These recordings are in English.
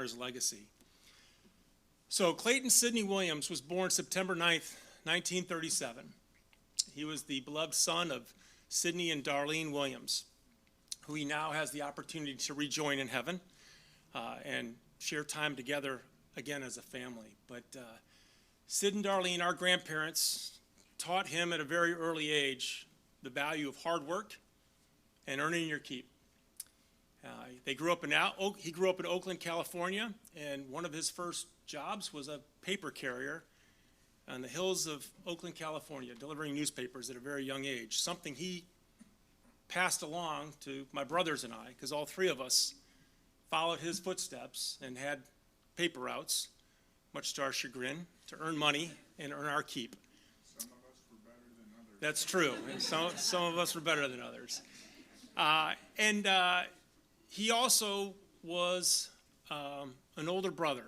his legacy. So Clayton Sidney Williams was born September 9th, 1937. He was the beloved son of Sidney and Darlene Williams, who he now has the opportunity to rejoin in heaven and share time together again as a family. But Sid and Darlene, our grandparents, taught him at a very early age the value of hard work and earning your keep. He grew up in Oakland, California, and one of his first jobs was a paper carrier on the hills of Oakland, California, delivering newspapers at a very young age, something he passed along to my brothers and I, because all three of us followed his footsteps and had paper routes, much to our chagrin, to earn money and earn our keep. Some of us were better than others. That's true. And some of us were better than others. He also was an older brother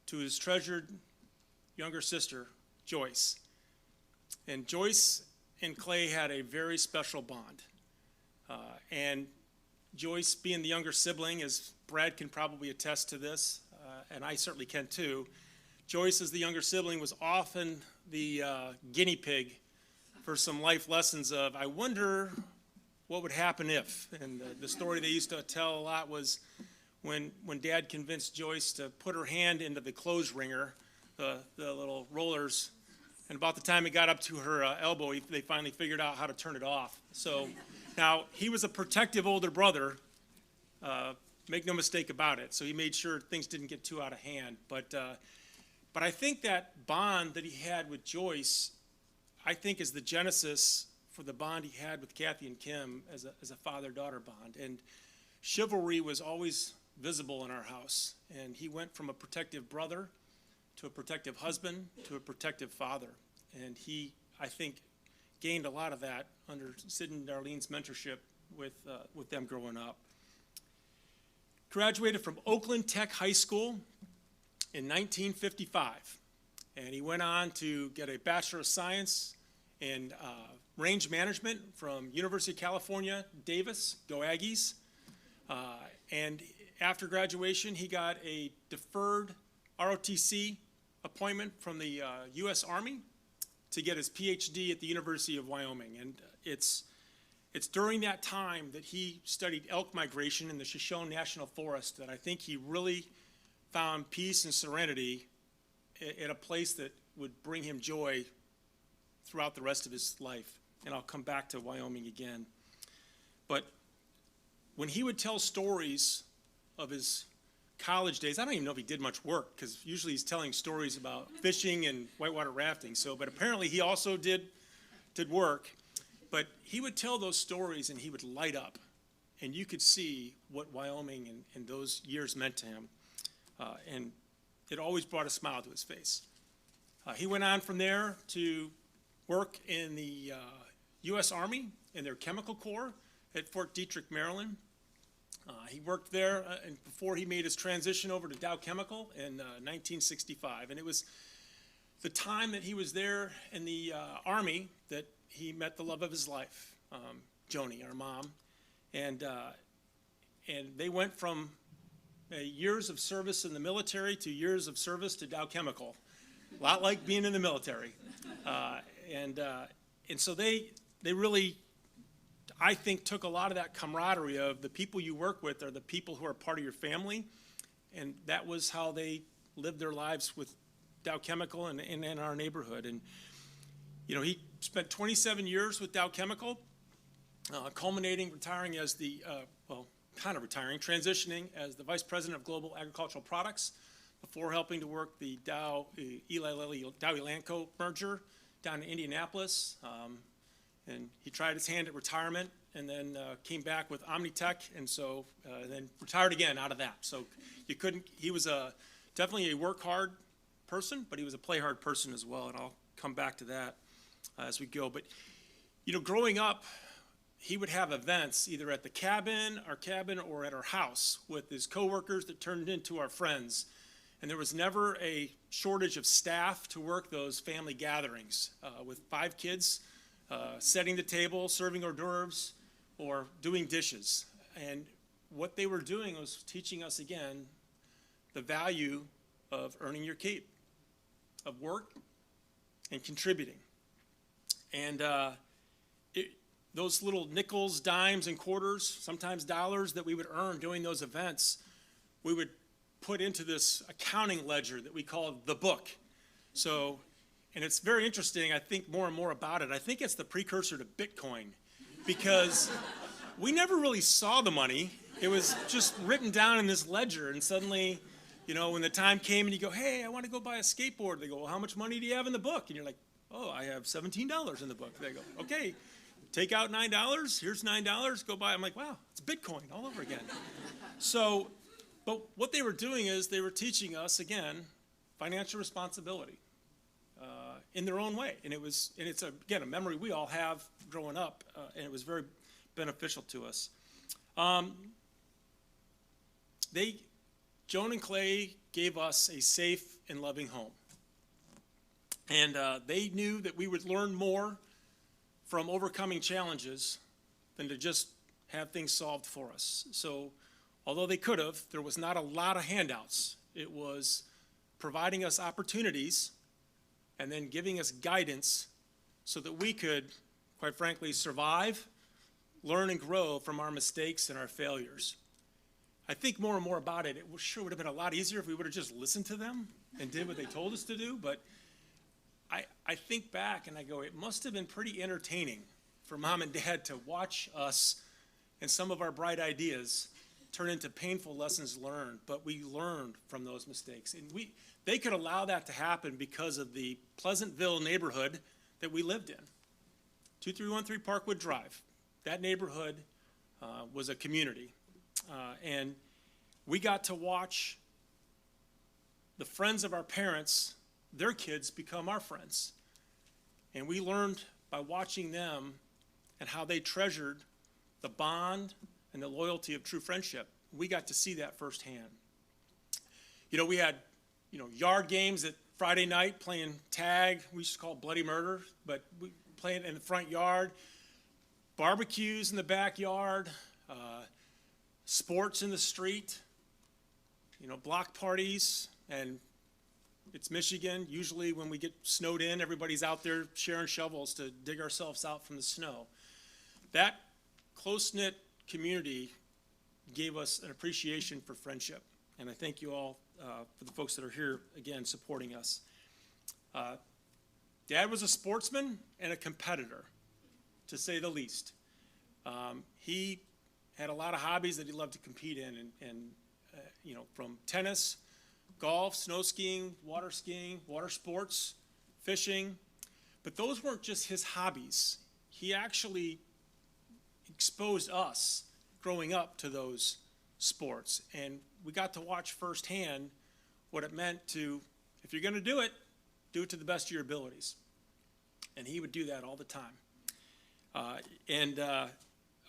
to his treasured younger sister, Joyce. And Joyce and Clay had a very special bond. And Joyce, being the younger sibling, as Brad can probably attest to this, and I certainly can too, Joyce, as the younger sibling, was often the guinea pig for some life lessons of, I wonder what would happen if. And the story they used to tell a lot was when Dad convinced Joyce to put her hand into the clothes wringer, the little rollers, and about the time it got up to her elbow, they finally figured out how to turn it off. So now, he was a protective older brother, make no mistake about it, so he made sure things didn't get too out of hand. But I think that bond that he had with Joyce, I think, is the genesis for the bond he had with Kathy and Kim as a father-daughter bond. And chivalry was always visible in our house, and he went from a protective brother to a protective husband to a protective father. And he, I think, gained a lot of that under Sid and Darlene's mentorship with them growing up. Graduated from Oakland Tech High School in 1955, and he went on to get a Bachelor of Science in Range Management from University of California, Davis, go Aggies. And after graduation, he got a deferred ROTC appointment from the U.S. Army to get his PhD at the University of Wyoming. And it's during that time that he studied elk migration in the Shoshone National Forest that I think he really found peace and serenity at a place that would bring him joy throughout the rest of his life. And I'll come back to Wyoming again. But when he would tell stories of his college days, I don't even know if he did much work, because usually he's telling stories about fishing and whitewater rafting. But apparently he also did work. But he would tell those stories and he would light up, and you could see what Wyoming and those years meant to him. And it always brought a smile to his face. He went on from there to work in the U.S. Army in their chemical corps at Fort Detrick, Maryland. He worked there before he made his transition over to Dow Chemical in 1965. And it was the time that he was there in the Army that he met the love of his life, Joni, our mom. And they went from years of service in the military to years of service to Dow Chemical. A lot like being in the military. And so they really, I think, took a lot of that camaraderie of the people you work with are the people who are part of your family, and that was how they lived their lives with Dow Chemical and in our neighborhood. And he spent 27 years with Dow Chemical, retiring as the transitioning as the Vice President of Global Agricultural Products before helping to work the Dow Eli Lilly Dow Elanco merger down in Indianapolis. And he tried his hand at retirement and then came back with Omnitech, and so then retired again out of that. So he was definitely a work hard person, but he was a play hard person as well, and I'll come back to that as we go. But growing up, he would have events either at the cabin or at our house with his coworkers that turned into our friends. And there was never a shortage of staff to work those family gatherings with 5 kids, setting the table, serving hors d'oeuvres, or doing dishes. And what they were doing was teaching us, again, the value of earning your keep, of work and contributing. And those little nickels, dimes, and quarters, sometimes dollars that we would earn doing those events, we would put into this accounting ledger that we call the book. So, and it's very interesting, I think more and more about it. I think it's the precursor to Bitcoin, because we never really saw the money. It was just written down in this ledger, and suddenly, you know, when the time came and you go, hey, I want to go buy a skateboard, they go, well, how much money do you have in the book? And you're like, oh, I have $17 in the book. They go, okay, take out $9, here's $9, go buy. I'm like, wow, it's Bitcoin all over again. So, but what they were doing is they were teaching us, again, financial responsibility in their own way. And it's, again, a memory we all have growing up, and it was very beneficial to us. Joan and Clay gave us a safe and loving home. And they knew that we would learn more from overcoming challenges than to just have things solved for us. So although they could have, there was not a lot of handouts. It was providing us opportunities and then giving us guidance so that we could, quite frankly, survive, learn, and grow from our mistakes and our failures. I think more and more about it, it sure would have been a lot easier if we would have just listened to them and did what they told us to do, but I think back and I go, it must have been pretty entertaining for Mom and Dad to watch us and some of our bright ideas turn into painful lessons learned, but we learned from those mistakes. And they could allow that to happen because of the Pleasantville neighborhood that we lived in. 2313 Parkwood Drive. That neighborhood was a community. And we got to watch the friends of our parents, their kids, become our friends. And we learned by watching them and how they treasured the bond and the loyalty of true friendship. We got to see that firsthand. You know, we had, yard games at Friday night playing tag. We used to call it Bloody Murder, but we playing in the front yard. Barbecues in the backyard. Sports in the street. Block parties. And it's Michigan. Usually when we get snowed in, everybody's out there sharing shovels to dig ourselves out from the snow. That close-knit community gave us an appreciation for friendship. And I thank you all for the folks that are here, again, supporting us. Dad was a sportsman and a competitor, to say the least. He had a lot of hobbies that he loved to compete in, and from tennis, golf, snow skiing, water sports, fishing. But those weren't just his hobbies. He actually exposed us growing up to those sports. And we got to watch firsthand what it meant to, if you're going to do it to the best of your abilities. And he would do that all the time.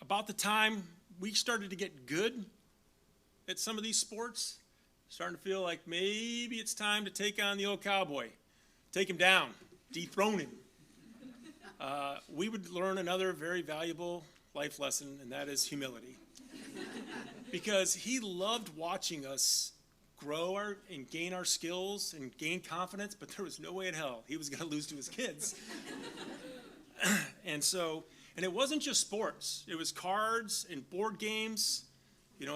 About the time we started to get good at some of these sports, starting to feel like maybe it's time to take on the old cowboy, take him down, dethrone him. We would learn another very valuable life lesson, and that is humility. Because he loved watching us grow and gain our skills and gain confidence, but there was no way in hell he was going to lose to his kids. And it wasn't just sports. It was cards and board games.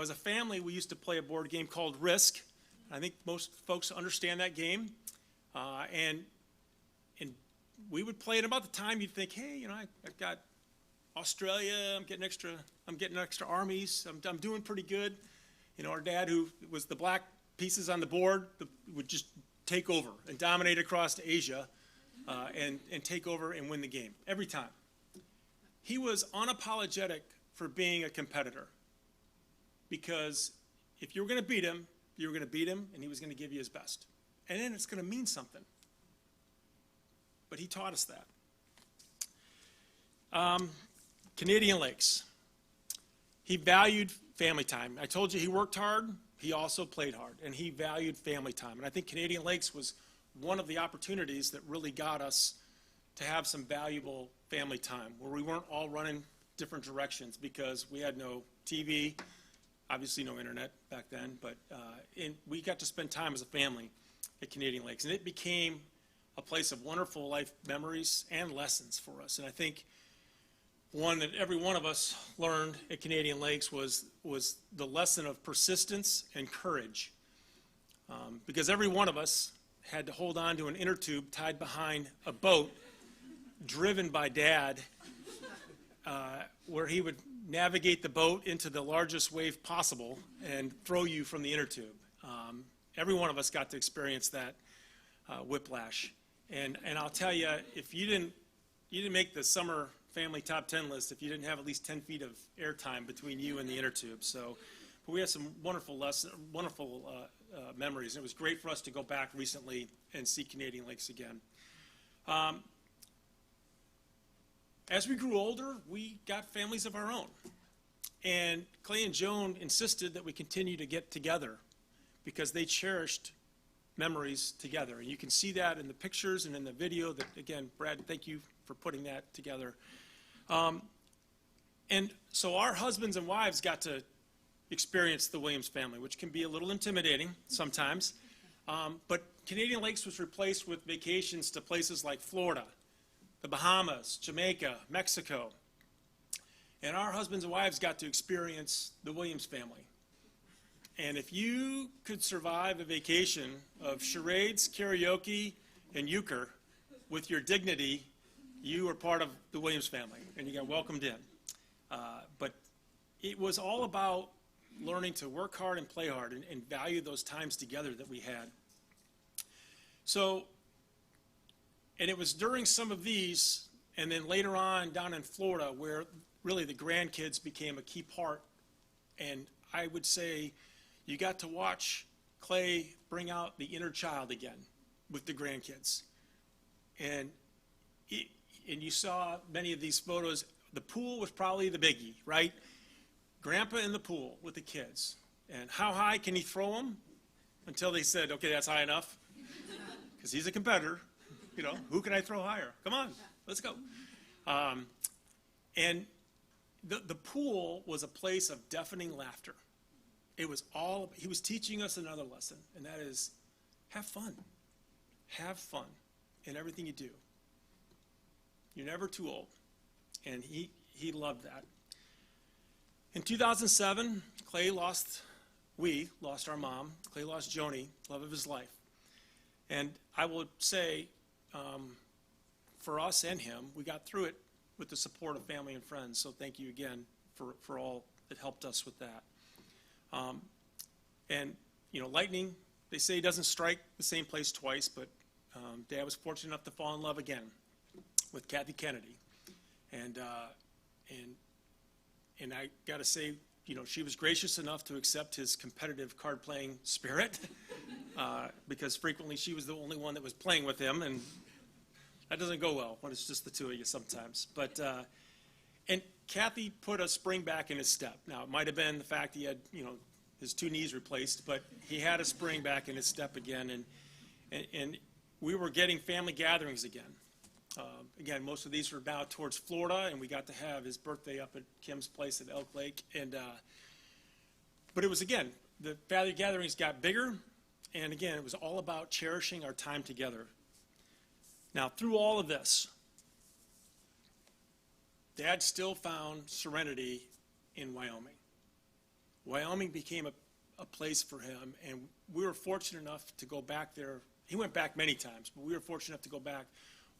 As a family, we used to play a board game called Risk. I think most folks understand that game. And we would play it about the time you'd think, hey, I've got Australia, I'm getting extra armies, I'm doing pretty good. Our dad, who was the black pieces on the board, would just take over and dominate across Asia and take over and win the game every time. He was unapologetic for being a competitor, because if you were going to beat him, you were going to beat him, and he was going to give you his best. And then it's going to mean something. But he taught us that. Canadian Lakes. He valued family time. I told you he worked hard. He also played hard, and he valued family time. And I think Canadian Lakes was one of the opportunities that really got us to have some valuable family time, where we weren't all running different directions because we had no TV. obviously no internet back then, but we got to spend time as a family at Canadian Lakes. And it became a place of wonderful life memories and lessons for us. And I think one that every one of us learned at Canadian Lakes was the lesson of persistence and courage. Because every one of us had to hold on to an inner tube tied behind a boat driven by Dad, where he would navigate the boat into the largest wave possible and throw you from the inner tube. Every one of us got to experience that whiplash. And I'll tell you, if you didn't make the summer family top 10 list if you didn't have at least 10 feet of airtime between you and the inner tube. So, but we had some wonderful memories. And it was great for us to go back recently and see Canadian Lakes again. As we grew older, we got families of our own. And Clay and Joan insisted that we continue to get together because they cherished memories together. And you can see that in the pictures and in the video that, again, Brad, thank you for putting that together. And so our husbands and wives got to experience the Williams family, which can be a little intimidating sometimes. But Canadian Lakes was replaced with vacations to places like Florida, the Bahamas, Jamaica, Mexico. And our husbands and wives got to experience the Williams family. And if you could survive a vacation of charades, karaoke, and euchre with your dignity, you were part of the Williams family, and you got welcomed in. But it was all about learning to work hard and play hard and value those times together that we had. So, and it was during some of these, and then later on down in Florida, where really the grandkids became a key part. And I would say you got to watch Clay bring out the inner child again with the grandkids. And you saw many of these photos. The pool was probably the biggie, right? Grandpa in the pool with the kids. And how high can he throw them? Until they said, okay, that's high enough. Because he's a competitor. You know, who can I throw higher? Come on, let's go. And the pool was a place of deafening laughter. It was all, he was teaching us another lesson, and that is have fun. Have fun in everything you do. You're never too old. And he loved that. In 2007, we lost our mom. Clay lost Joni, love of his life. And I will say, for us and him, we got through it with the support of family and friends. So thank you again for all that helped us with that. And, you know, lightning, they say, doesn't strike the same place twice, but Dad was fortunate enough to fall in love again with Kathy Kennedy. And I got to say, you know, she was gracious enough to accept his competitive card-playing spirit because frequently she was the only one that was playing with him, and that doesn't go well when it's just the two of you sometimes. But and Kathy put a spring back in his step. Now, it might have been the fact he had, you know, his two knees replaced, but he had a spring back in his step again, and we were getting family gatherings again. Again, most of these were now towards Florida, and we got to have his birthday up at Kim's place at Elk Lake. But it was, again, the family gatherings got bigger, and again, it was all about cherishing our time together. Now, through all of this, Dad still found serenity in Wyoming. Wyoming became a place for him, and we were fortunate enough to go back there. He went back many times, but we were fortunate enough to go back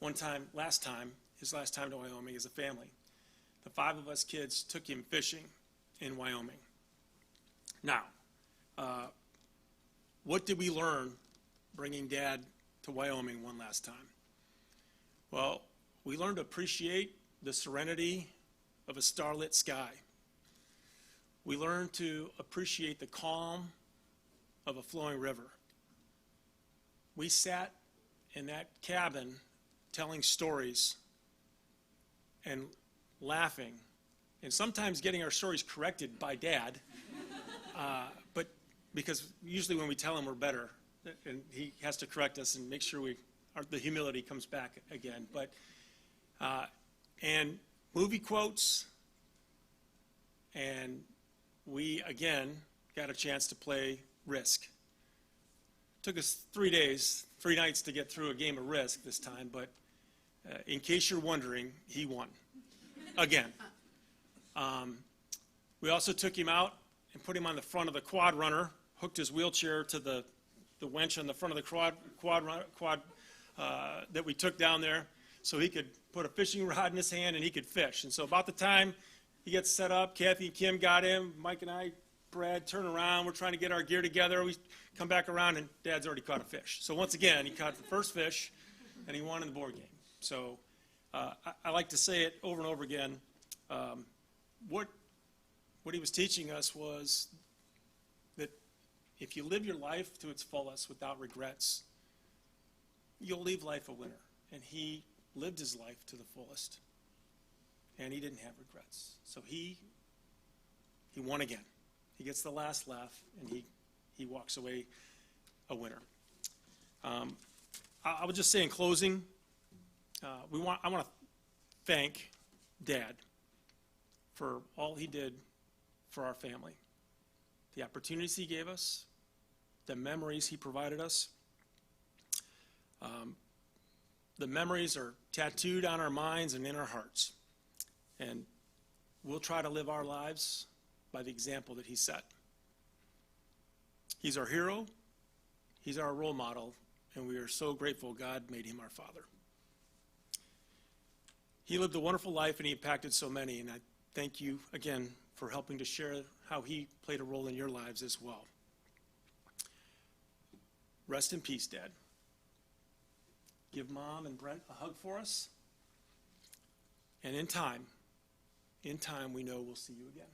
his last time to Wyoming as a family. The 5 of us kids took him fishing in Wyoming. Now, what did we learn bringing Dad to Wyoming one last time? Well, we learned to appreciate the serenity of a starlit sky. We learned to appreciate the calm of a flowing river. We sat in that cabin telling stories and laughing, and sometimes getting our stories corrected by Dad, but because usually when we tell him we're better, and he has to correct us and make sure the humility comes back again. But and movie quotes and we again got a chance to play Risk. Took us 3 days, 3 nights to get through a game of Risk this time, but in case you're wondering, he won again. We also took him out and put him on the front of the quad runner, hooked his wheelchair to the winch on the front of the quad that we took down there, so he could put a fishing rod in his hand and he could fish. And so about the time he gets set up, Kathy and Kim got him, Mike and I, Brad, turn around, we're trying to get our gear together, we come back around and Dad's already caught a fish. So once again, he caught the first fish and he won in the board game. So I like to say it over and over again. What he was teaching us was that if you live your life to its fullest without regrets, you'll leave life a winner. And he lived his life to the fullest, and he didn't have regrets. So he won again. He gets the last laugh, and he walks away a winner. I would just say in closing, I want to thank Dad for all he did for our family, the opportunities he gave us, the memories he provided us. The memories are tattooed on our minds and in our hearts, and we'll try to live our lives by the example that he set. He's our hero, he's our role model, and we are so grateful God made him our father. He lived a wonderful life and he impacted so many, and I thank you again for helping to share how he played a role in your lives as well. Rest in peace, Dad. Give Mom and Brent a hug for us. And in time, we know we'll see you again.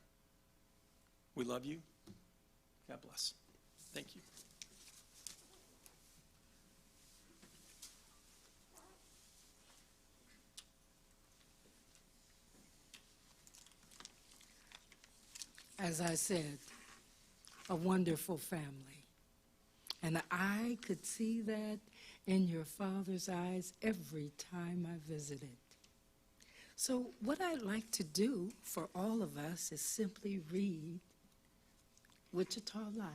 We love you. God bless. Thank you. As I said, a wonderful family. And I could see that in your father's eyes every time I visited. So what I'd like to do for all of us is simply read Wichita Lineman.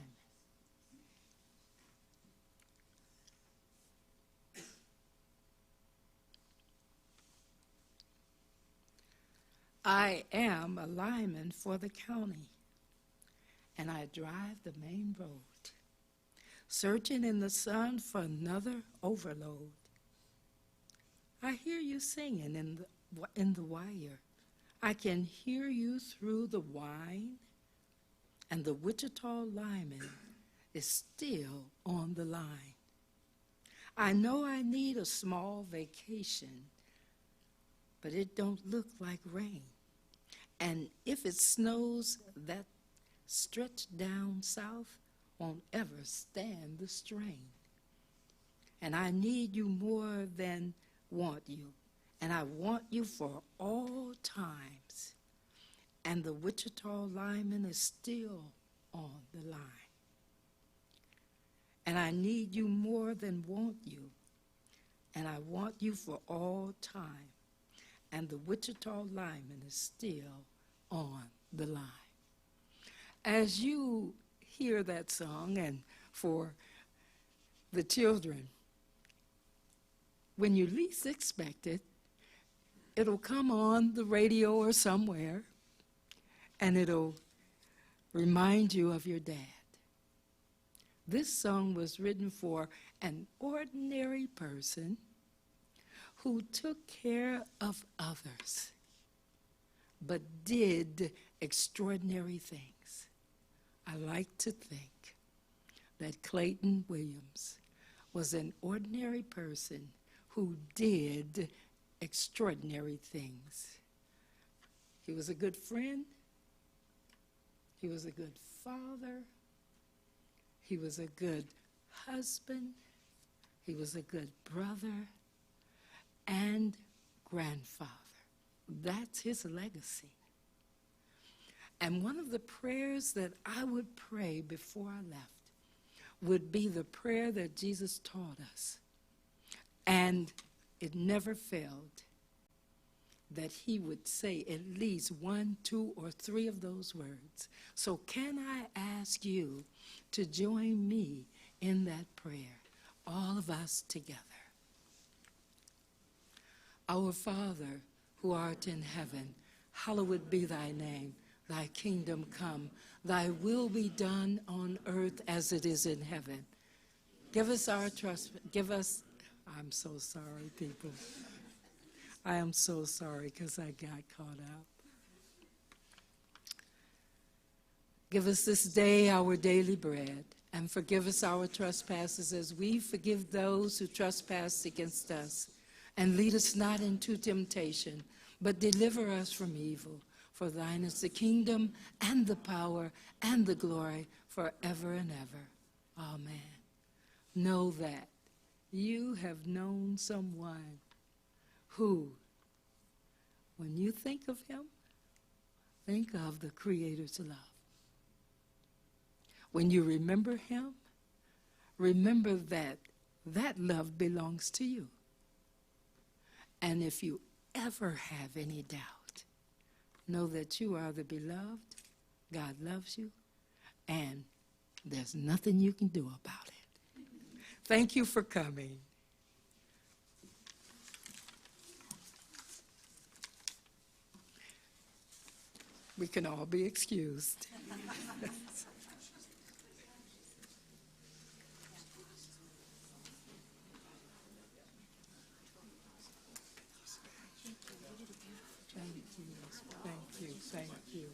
I am a lineman for the county, and I drive the main road, searching in the sun for another overload. I hear you singing in the wire. I can hear you through the whine, and the Wichita lineman is still on the line. I know I need a small vacation, but it don't look like rain. And if it snows, that stretch down south won't ever stand the strain. And I need you more than want you. And I want you for all times. And the Wichita lineman is still on the line. And I need you more than want you. And I want you for all time. And the Wichita lineman is still on the line. As you hear that song, and for the children, when you least expect it, it'll come on the radio or somewhere, and it'll remind you of your dad. This song was written for an ordinary person who took care of others, but did extraordinary things. I like to think that Clayton Williams was an ordinary person who did extraordinary things. He was a good friend. He was a good father. He was a good husband. He was a good brother and grandfather. That's his legacy. And one of the prayers that I would pray before I left would be the prayer that Jesus taught us. And it never failed. that he would say at least 1, 2, or 3 of those words. So can I ask you to join me in that prayer, all of us together? Our Father, who art in heaven, hallowed be thy name. Thy kingdom come, thy will be done on earth as it is in heaven. Give us our trust, I'm so sorry, people. I am so sorry because I got caught up. Give us this day our daily bread, and forgive us our trespasses as we forgive those who trespass against us. And lead us not into temptation, but deliver us from evil. For thine is the kingdom and the power and the glory forever and ever. Amen. Know that you have known someone who, when you think of him, think of the Creator's love. When you remember him, remember that that love belongs to you. And if you ever have any doubt, know that you are the beloved, God loves you, and there's nothing you can do about it. Thank you for coming. We can all be excused. Thank you.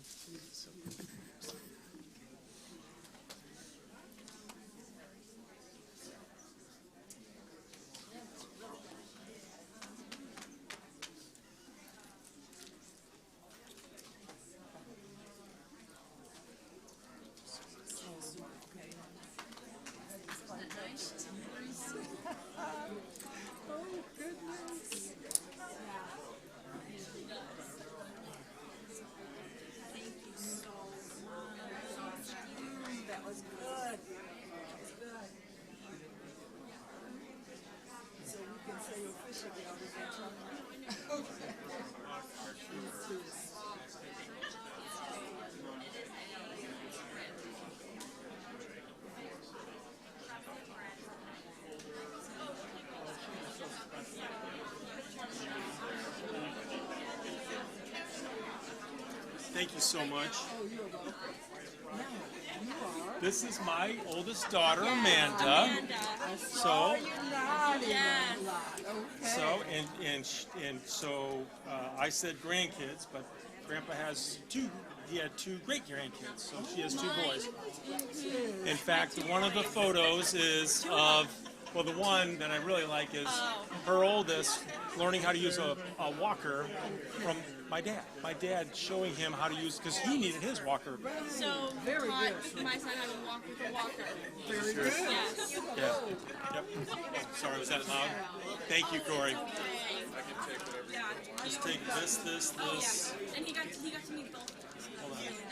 Oh, goodness. That was good. That was good. So we can say officially I was in trouble. Okay. Thank you so much. Oh, you're welcome. Now, you are. This is my oldest daughter, Amanda. I saw So, you nodding a lot. Okay. so, and so I said grandkids, but Grandpa has two. He had 2 great grandkids, so she has 2 boys. In fact, one of the photos is of, well, the one that I really like is her oldest learning how to use a walker from my dad. My dad showing him how to use, because he needed his walker. So Very taught good. my son how to walk with a walker. Very good. Yes. Yeah. Yep. Sorry, was that loud? Thank you, Corey. Yeah. Just take this. Yeah. And he got to meet both. Hold on. Really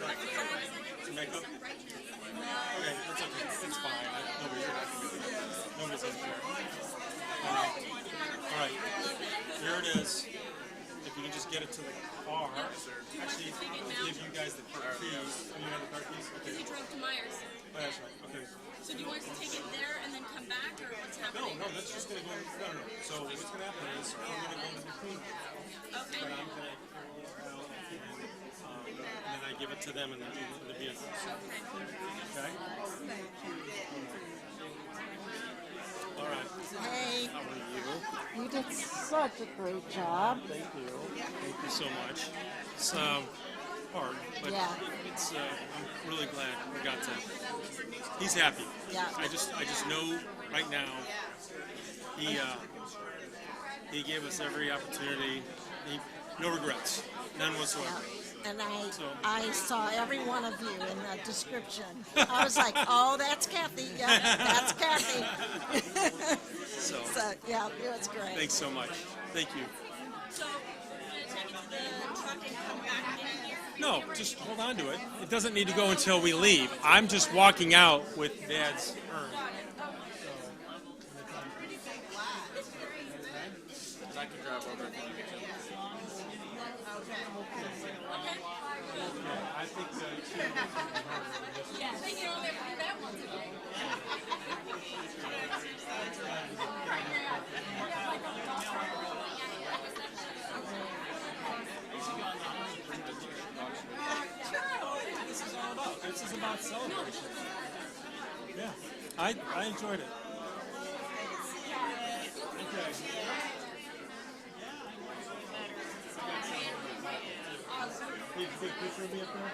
nice. Some makeup? Okay, that's okay. It's fine. Nobody's in there. All right. Here it is. If you can just get it to the car. Actually, I'll give you guys the car keys. Oh, you have the car keys? Okay. He drove to Myers. Oh, that's right. Okay. So do you want us to take it there and then come back, or what's happening? No, that's just going to go. No. So what's going to happen is I'm going to go to the clean. Okay. But I'm going to carry it out and then I give it to them in the vehicle. Okay? All right. Hey, How are you? you did such a great job. Thank you. Thank you so much. It's hard, but Yeah. it's I'm really glad we got to. He's happy. Yeah. I just know right now he gave us every opportunity. No regrets, none whatsoever. And So- I saw every one of you in the description. I was like, oh, that's Kathy. Yeah, that's Kathy. So So, yeah, it was great. thanks so much. Thank you. So we're gonna take it to the truck and come back in here. No, just hold on to it. It doesn't need to go until we leave. I'm just walking out with Dad's urn. So, can drive over if you need me to. I think Yeah, they can only do that once a day. this is about celebration. Yeah, I enjoyed it. Okay. Need a quick picture of me up there?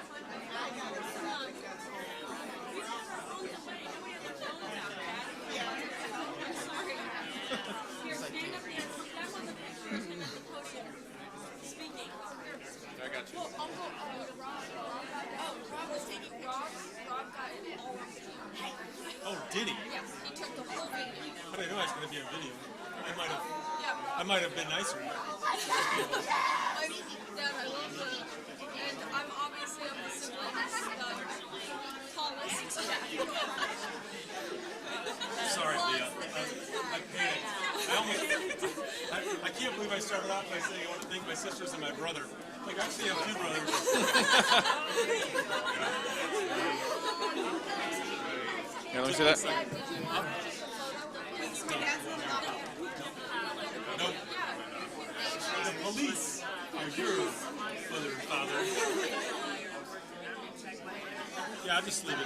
Here, stand up there. That was a picture of him at the podium speaking. I got you. Well, Uncle, Rob was taking Rob got it all. Oh, did he? Yeah, he took the whole video. I didn't know I was going to be on video. Yeah, I might have been nicer. Dad, I love the, and I'm obviously of the siblings, tallest. Sorry, Leah. I paid it. I can't believe I started out by saying I want to thank my sisters and my brother. Like, I actually have two brothers. Here, let me see that. No. The police are your mother and father. Yeah, I'll just leave it.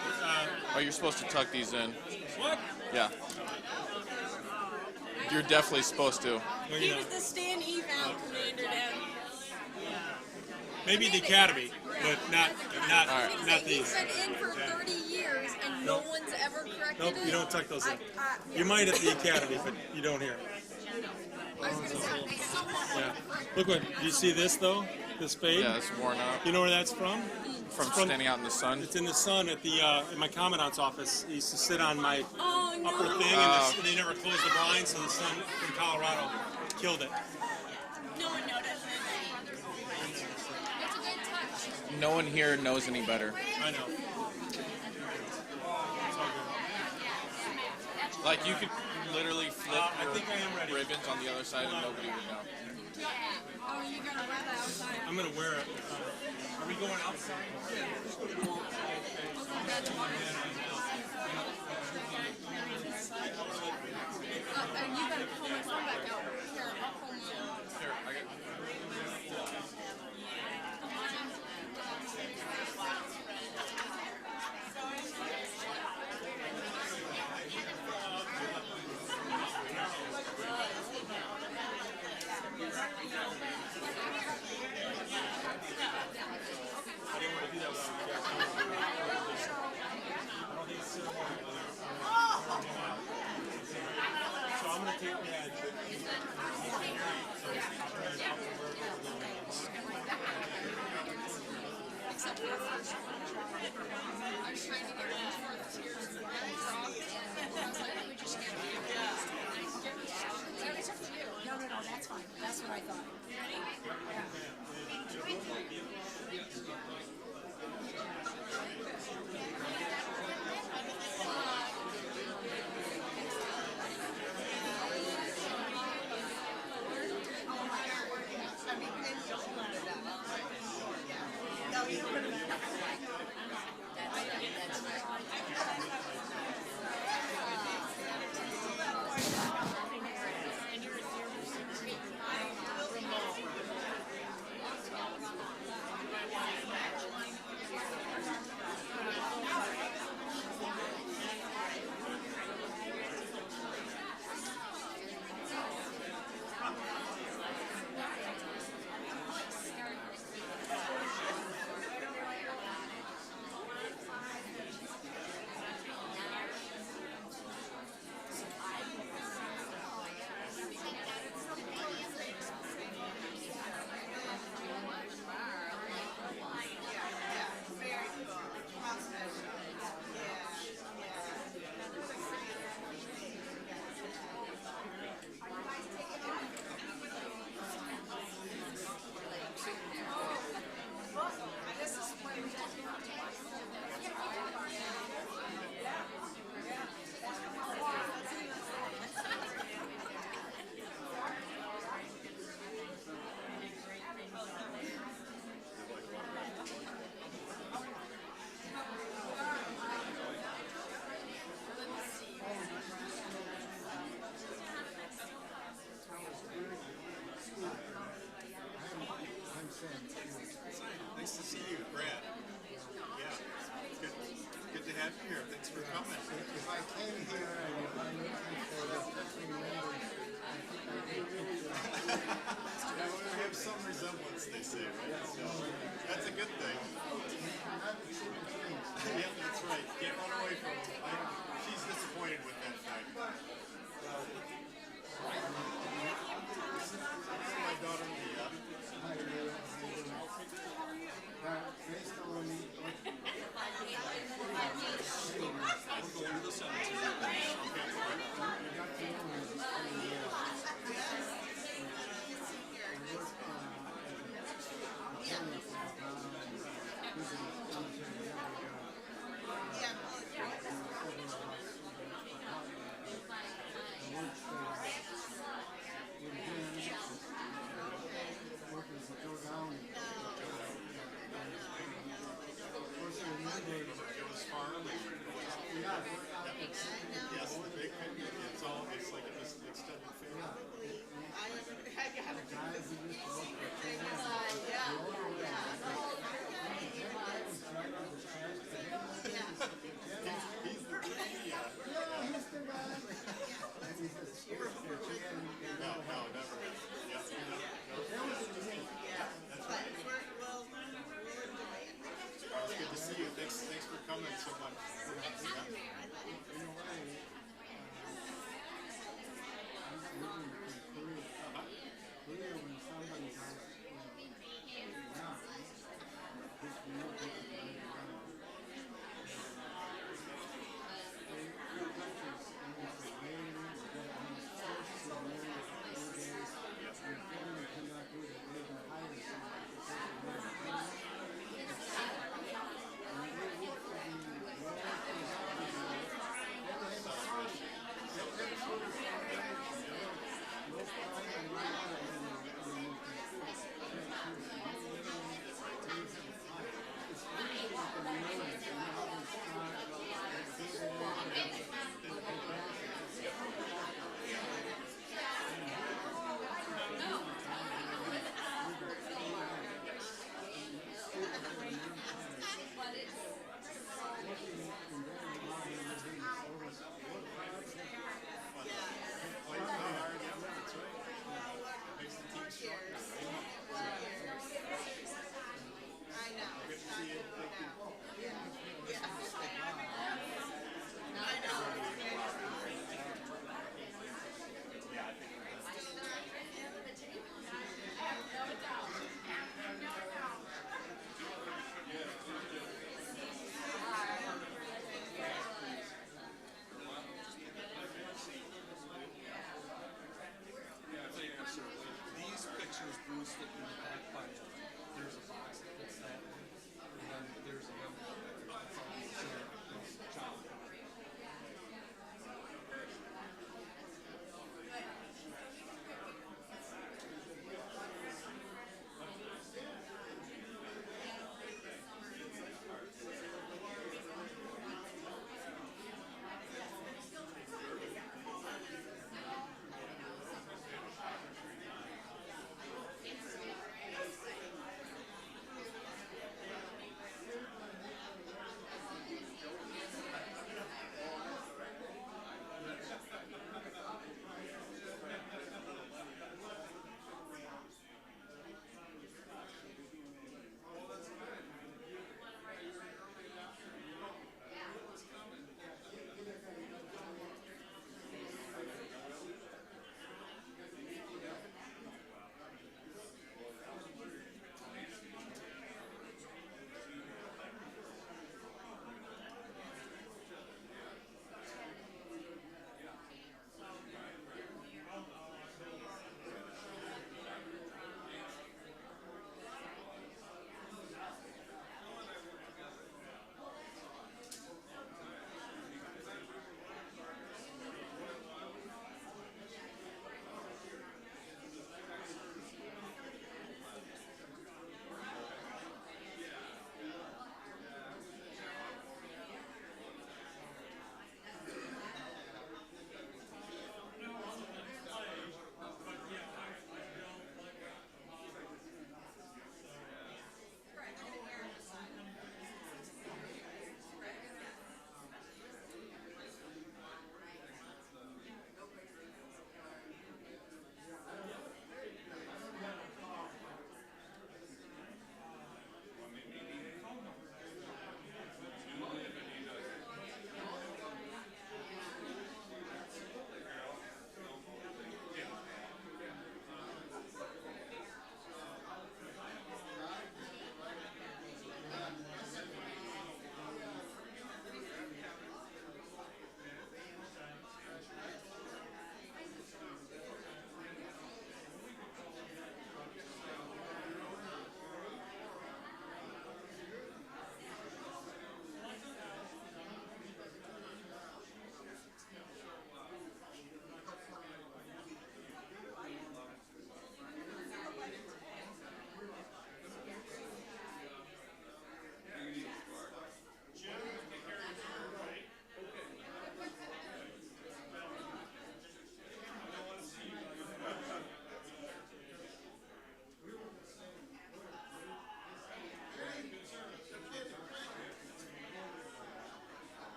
Oh, you're supposed to tuck these in. What? Yeah. You're definitely supposed to. Well, He you know, was the stand eval commander, Dad. maybe the academy, but not He's these. been in for 30 years and no one's ever corrected Nope, it. you don't tuck those in. Yeah. You might at the academy, but you don't here. I was going to say, someone Yeah. Look what, do you see this though? This fade? Yeah, it's worn out You know where that's from? from standing out in the sun. It's in the sun at the in my commandant's office. He used to sit on my Oh, upper no. thing, and they never closed the blinds, so the sun in Colorado killed it. No one noticed. It's a good touch. No one here knows any better. I know. It's all good. Like, you could literally flip I your think I am ready. ribbons on the other side and nobody would know. Oh, you gotta wear that outside. I'm gonna wear it. Are we going outside? And you gotta pull my phone back out. Here, I'll pull mine. Here, I got. So I'm gonna take that. Except for the first one. I was trying to get one for the tears and drop. And I was like, we just can't do it. It's up to you. No, that's fine. That's what I thought. Nice to see you, Brad. Yeah, good to have you here. Thanks for coming. If I came here and if I'm looking for the 15 members, Yeah, we have some resemblance, they say, right? So that's a good thing. Yeah, that's right. Can't run away from him. She's disappointed with that fact. This is my daughter, Leah. based on We're going to the cemetery. Yes, it's like an extended family. He's the No, never. Yeah, that's right. It's good to see you. Thanks for coming so much. Yeah.